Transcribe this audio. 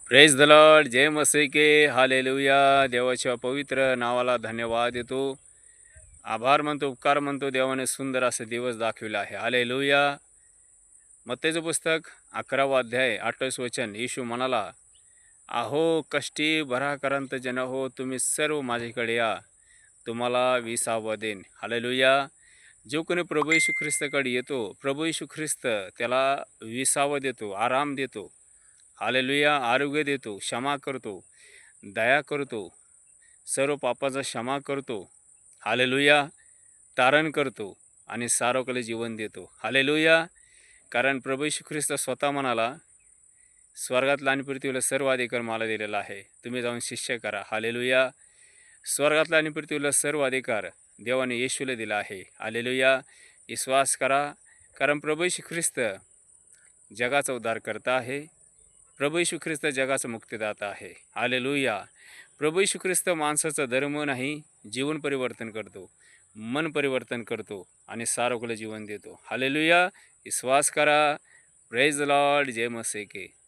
Praise the Lord. जय मसीह के. हालेलुया. देवाच्या पवित्र नावाला धन्यवाद देतो. आभार मानतो, उपकार मानतो. देवाने सुंदर असे दिवस दाखविला आहे. हालेलुया. मत्तेचं पुस्तक 11वा अध्याय 28 वचन. येशू म्हणाला, अहो कष्टी भराक्रांत जन हो, तुम्ही सर्व माझ्याकडे या, तुम्हाला विसावा देईन. हालेलुया. जो कोणी प्रभू येशू ख्रिस्ताकडे येतो, प्रभू येशू ख्रिस्त त्याला विसावा देतो, आराम देतो. हालेलुया. आरोग्य देतो, क्षमा करतो, दया करतो, सर्व पापाचा क्षमा करतो. हालेलुया. तारण करतो आणि सारोकले जीवन देतो. हालेलुया. कारण प्रभू येशू ख्रिस्त स्वतः म्हणाला, स्वर्गातला आणि पृथ्वीला सर्व अधिकार मला दिलेला आहे, तुम्ही जाऊन शिष्य करा. हालेलुया. स्वर्गातला आणि पृथ्वीला सर्व अधिकार देवाने येशूला दिला आहे. हालेलुया. विश्वास करा, कारण प्रभू येशू ख्रिस्त जगाचा उद्धार करता आहे. प्रभू येशू ख्रिस्त जगाचा मुक्तिदाता आहे. हालेलुया. प्रभू येशू ख्रिस्त माणसाचा धर्म नाही, जीवन परिवर्तन करतो, मन परिवर्तन करतो आणि सारोगलं जीवन देतो. हालेलुया. विश्वास करा. Praise the Lord. जय मसीह के.